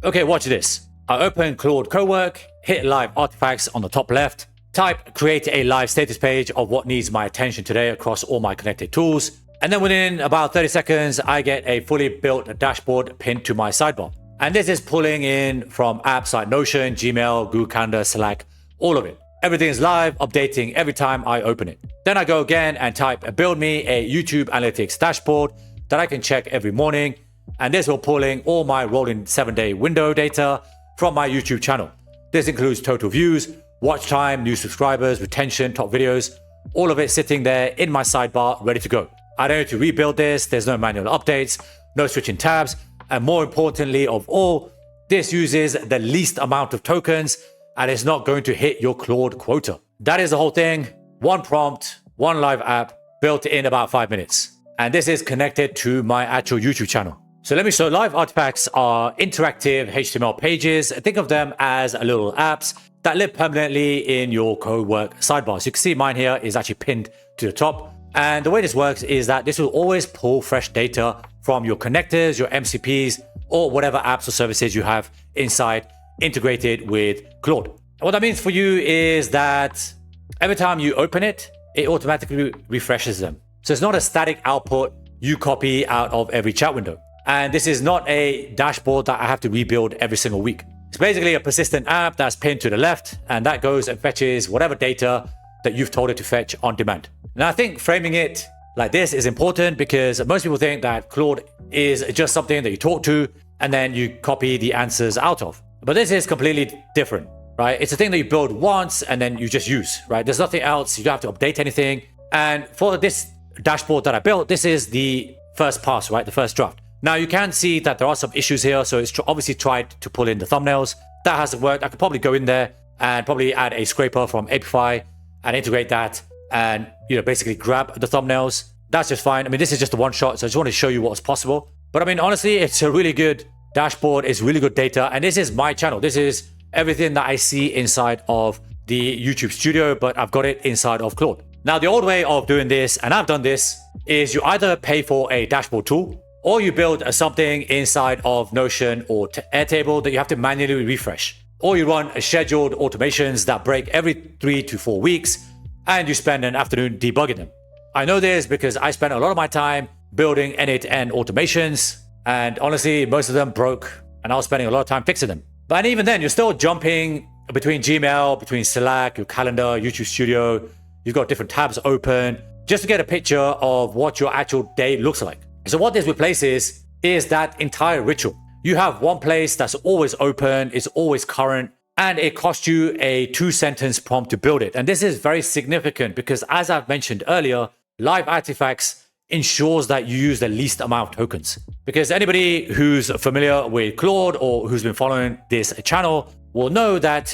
Okay, watch this. I open Claude Cowork, hit live artifacts on the top left, type create a live status page of what needs my attention today across all my connected tools. And then within about 30 seconds, I get a fully built dashboard pinned to my sidebar. And this is pulling in from apps like Notion, Gmail, Google Calendar, Slack, all of it. Everything is live, updating every time I open it. Then I go again and type build me a YouTube analytics dashboard that I can check every morning. And this will pull in all my rolling 7-day window data from my YouTube channel. This includes total views, watch time, new subscribers, retention, top videos, all of it sitting there in my sidebar, ready to go. I don't need to rebuild this. There's no manual updates, no switching tabs. And more importantly of all, this uses the least amount of tokens and it's not going to hit your Claude quota. That is the whole thing. One prompt, one live app, built in about 5 minutes. And this is connected to my actual YouTube channel. So let me show. Live artifacts are interactive HTML pages. Think of them as little apps that live permanently in your Cowork sidebar. So you can see mine here is actually pinned to the top. And the way this works is that this will always pull fresh data from your connectors, your MCPs, or whatever apps or services you have inside integrated with Claude. And what that means for you is that every time you open it, it automatically refreshes them. So it's not a static output you copy out of every chat window. And this is not a dashboard that I have to rebuild every single week. It's basically a persistent app that's pinned to the left, and that goes and fetches whatever data that you've told it to fetch on demand. And I think framing it like this is important because most people think that Claude is just something that you talk to and then you copy the answers out of. But this is completely different, right? It's a thing that you build once and then you just use, right? There's nothing else. You don't have to update anything. And for this dashboard that I built, this is the first pass, right? The first draft. Now you can see that there are some issues here. So it's obviously tried to pull in the thumbnails. That hasn't worked. I could probably go in there and probably add a scraper from API and integrate that and, basically grab the thumbnails. That's just fine. I mean, this is just a one shot. So I just want to show you what's possible. But I mean, honestly, it's a really good dashboard. It's really good data. And this is my channel. This is everything that I see inside of the YouTube studio, but I've got it inside of Claude. Now, the old way of doing this, and I've done this, is you either pay for a dashboard tool or you build something inside of Notion or Airtable that you have to manually refresh. Or you run scheduled automations that break every 3 to 4 weeks and you spend an afternoon debugging them. I know this because I spent a lot of my time building end-to-end automations, and honestly, most of them broke and I was spending a lot of time fixing them. But even then, you're still jumping between Gmail, between Slack, your calendar, YouTube Studio. You've got different tabs open just to get a picture of what your actual day looks like. So what this replaces is that entire ritual. You have one place that's always open, it's always current, and it costs you a 2-sentence prompt to build it. And this is very significant because, as I've mentioned earlier, live artifacts ensures that you use the least amount of tokens. Because anybody who's familiar with Claude or who's been following this channel will know that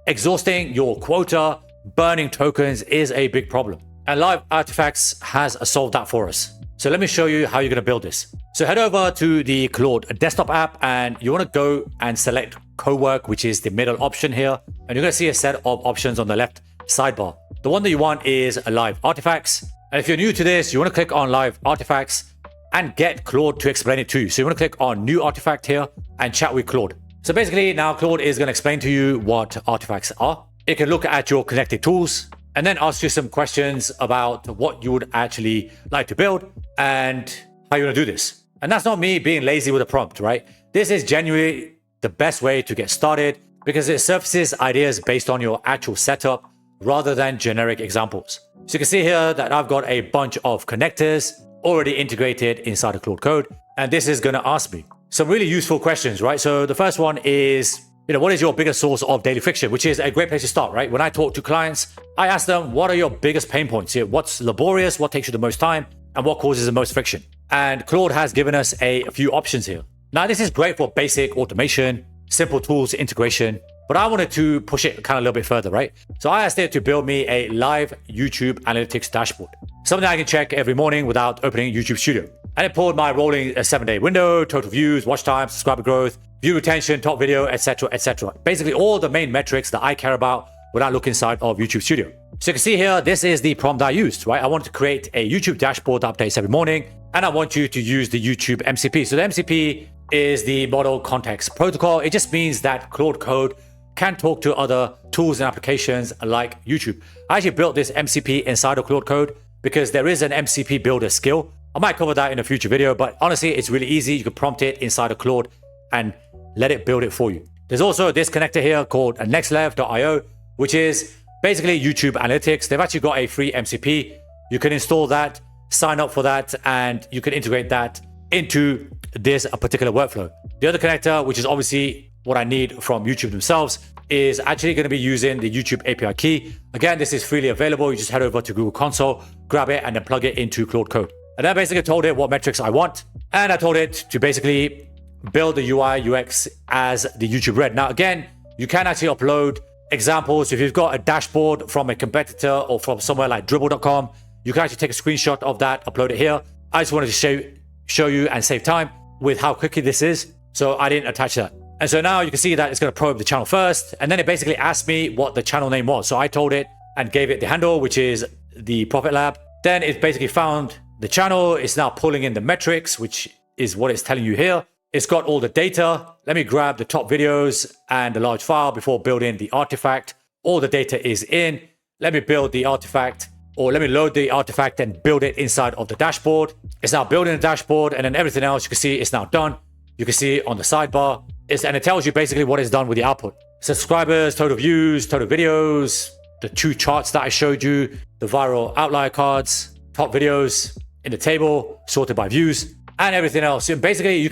exhausting your quota, burning tokens is a big problem. And live artifacts has solved that for us. So let me show you how you're going to build this. So head over to the Claude desktop app and you want to go and select Cowork, which is the middle option here. And you're going to see a set of options on the left sidebar. The one that you want is live artifacts. And if you're new to this, you want to click on live artifacts and get Claude to explain it to you. So you want to click on new artifact here and chat with Claude. So basically now Claude is going to explain to you what artifacts are. It can look at your connected tools and then ask you some questions about what you would actually like to build and how you want to do this. And that's not me being lazy with a prompt, right? This is genuinely the best way to get started because it surfaces ideas based on your actual setup rather than generic examples. So you can see here that I've got a bunch of connectors already integrated inside of Claude Code. And this is going to ask me some really useful questions, right? So the first one is, what is your biggest source of daily friction, which is a great place to start, right? When I talk to clients, I ask them, what are your biggest pain points here? What's laborious? What takes you the most time? And what causes the most friction? And Claude has given us a few options here. Now, this is great for basic automation, simple tools integration, but I wanted to push it kind of a little bit further, right? So I asked it to build me a live YouTube analytics dashboard, something I can check every morning without opening YouTube Studio. And it pulled my rolling 7-day window, total views, watch time, subscriber growth, view retention, top video, etc., etc. Basically all the main metrics that I care about when I look inside of YouTube Studio. So you can see here, this is the prompt I used, right? I want to create a YouTube dashboard that updates every morning, and I want you to use the YouTube MCP. So the MCP is the Model Context Protocol. It just means that Claude Code can talk to other tools and applications like YouTube. I actually built this MCP inside of Claude Code because there is an MCP builder skill. I might cover that in a future video, but honestly, it's really easy. You can prompt it inside of Claude and let it build it for you. There's also this connector here called nextlev.io, which is basically YouTube Analytics. They've actually got a free MCP. You can install that, sign up for that, and you can integrate that into this particular workflow. The other connector, which is obviously what I need from YouTube themselves, is actually going to be using the YouTube API key. Again, this is freely available. You just head over to Google Console, grab it, and then plug it into Claude Code. And I basically told it what metrics I want. And I told it to basically build the UI UX as the YouTube Red. Now, again, you can actually upload examples. If you've got a dashboard from a competitor or from somewhere like dribble.com, you can actually take a screenshot of that, upload it here. I just wanted to show you and save time with how quickly this is. So I didn't attach that. And so now you can see that it's going to probe the channel first. And then it basically asked me what the channel name was. So I told it and gave it the handle, which is the Profit Lab. Then it basically found the channel. It's now pulling in the metrics, which is what it's telling you here. It's got all the data. Let me grab the top videos and the large file before building the artifact. All the data is in. Let me build the artifact, or let me load the artifact and build it inside of the dashboard. It's now building the dashboard, and then everything else you can see it's now done. You can see on the sidebar, and it tells you basically what it's done with the output. Subscribers, total views, total videos, the two charts that I showed you, the viral outlier cards, top videos in the table, sorted by views, and everything else. And basically, you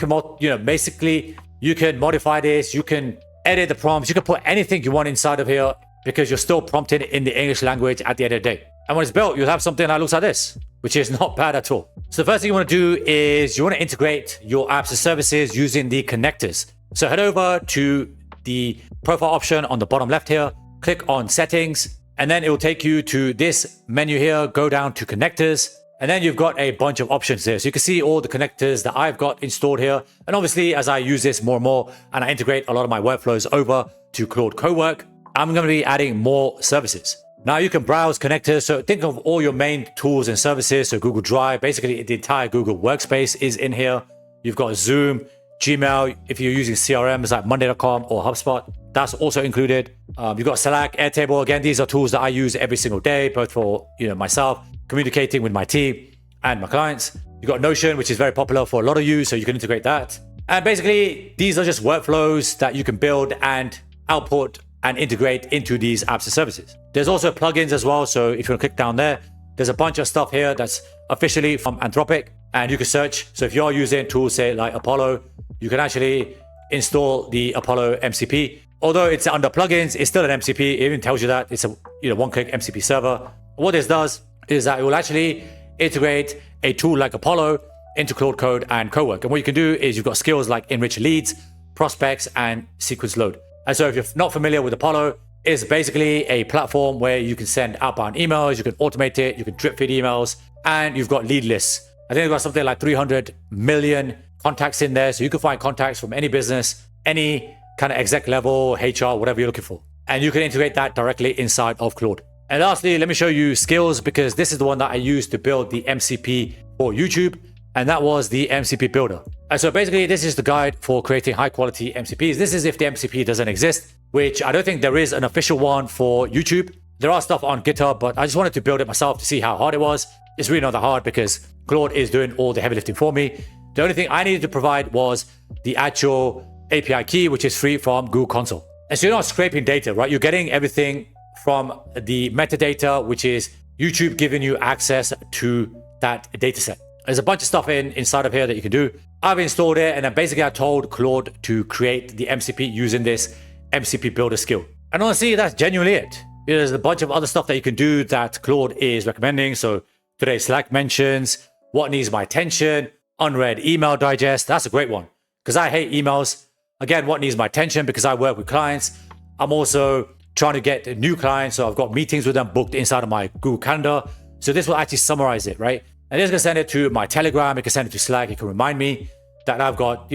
can modify this. You can edit the prompts. You can put anything you want inside of here because you're still prompting it in the English language at the end of the day. And when it's built, you'll have something that looks like this, which is not bad at all. So the first thing you want to do is you want to integrate your apps and services using the connectors. So head over to the profile option on the bottom left here, click on settings, and then it will take you to this menu here, go down to connectors, and then you've got a bunch of options here. So you can see all the connectors that I've got installed here. And obviously, as I use this more and more, and I integrate a lot of my workflows over to Claude Cowork, I'm going to be adding more services. Now you can browse connectors. So think of all your main tools and services. So Google Drive, basically the entire Google Workspace is in here. You've got Zoom, Gmail. If you're using CRMs like Monday.com or HubSpot, that's also included. You've got Slack, Airtable. Again, these are tools that I use every single day, both for myself, communicating with my team and my clients. You've got Notion, which is very popular for a lot of you, so you can integrate that. And basically, these are just workflows that you can build and output and integrate into these apps and services. There's also plugins as well. So if you want to click down there, there's a bunch of stuff here that's officially from Anthropic, and you can search. So if you're using tools, say like Apollo, you can actually install the Apollo MCP. Although it's under plugins, it's still an MCP. It even tells you that it's a one-click MCP server. What this does is that it will actually integrate a tool like Apollo into Claude Code and Cowork. And what you can do is you've got skills like enrich leads, prospects, and sequence load. And so if you're not familiar with Apollo, it's basically a platform where you can send outbound emails, you can automate it, you can drip feed emails, and you've got lead lists. I think they've got something like 300 million contacts in there. So you can find contacts from any business, any kind of exec level, HR, whatever you're looking for. And you can integrate that directly inside of Claude. And lastly, let me show you skills, because this is the one that I used to build the MCP for YouTube. And that was the MCP builder. And so basically, this is the guide for creating high quality MCPs. This is if the MCP doesn't exist, which I don't think there is an official one for YouTube. There are stuff on GitHub, but I just wanted to build it myself to see how hard it was. It's really not that hard because Claude is doing all the heavy lifting for me. The only thing I needed to provide was the actual API key, which is free from Google Console. And so you're not scraping data, right? You're getting everything from the metadata, which is YouTube giving you access to that data set. There's a bunch of stuff inside of here that you can do. I've installed it, and then basically I told Claude to create the MCP using this MCP builder skill. And honestly, that's genuinely it. There's a bunch of other stuff that you can do that Claude is recommending. So today's Slack mentions, what needs my attention, unread email digest. That's a great one because I hate emails. Again, what needs my attention because I work with clients. I'm also trying to get new clients. So I've got meetings with them booked inside of my Google Calendar. So this will actually summarize it, right? And it's going to send it to my Telegram. It can send it to Slack. It can remind me that I've got,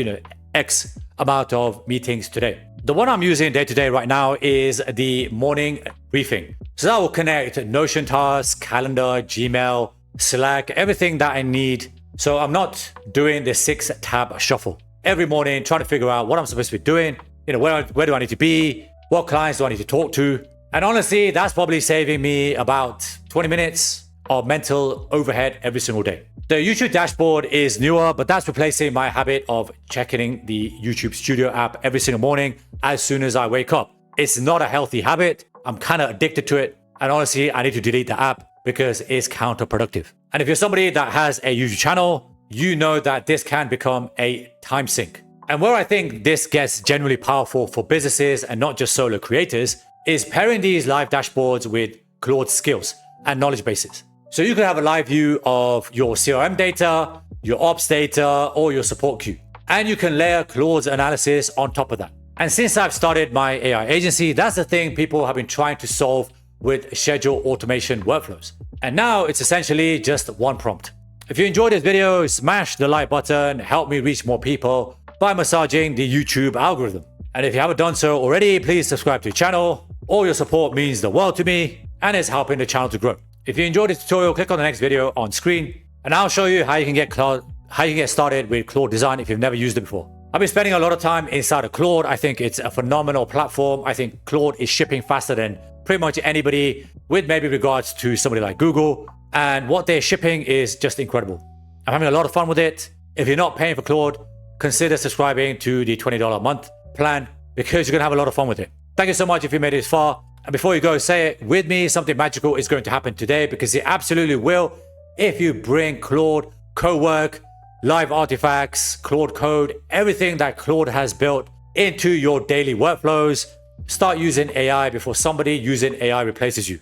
X amount of meetings today. The one I'm using day to day right now is the morning briefing. So that will connect Notion tasks, calendar, Gmail, Slack, everything that I need. So I'm not doing the 6-tab shuffle. every morning trying to figure out what I'm supposed to be doing, where do I need to be, what clients do I need to talk to. And honestly, that's probably saving me about 20 minutes of mental overhead every single day. The YouTube dashboard is newer, but that's replacing my habit of checking the YouTube Studio app every single morning as soon as I wake up. It's not a healthy habit. I'm kind of addicted to it. And honestly, I need to delete the app because it's counterproductive. And if you're somebody that has a YouTube channel, you know that this can become a time sink. And where I think this gets genuinely powerful for businesses and not just solo creators is pairing these live dashboards with Claude skills and knowledge bases. So you can have a live view of your CRM data, your ops data, or your support queue. And you can layer Claude's analysis on top of that. And since I've started my AI agency, that's the thing people have been trying to solve with schedule automation workflows. And now it's essentially just one prompt. If you enjoyed this video, smash the like button, help me reach more people by massaging the YouTube algorithm. And if you haven't done so already, please subscribe to the channel. All your support means the world to me and is helping the channel to grow. If you enjoyed this tutorial, click on the next video on screen and I'll show you how you can get started with Claude Design if you've never used it before. I've been spending a lot of time inside of Claude. I think it's a phenomenal platform. I think Claude is shipping faster than pretty much anybody, with maybe regards to somebody like Google. And what they're shipping is just incredible. I'm having a lot of fun with it. If you're not paying for Claude, consider subscribing to the $20 a month plan because you're gonna have a lot of fun with it. Thank you so much if you made it this far. And before you go, say it with me, something magical is going to happen today because it absolutely will if you bring Claude, cowork, live artifacts, Claude code, everything that Claude has built into your daily workflows. Start using AI before somebody using AI replaces you.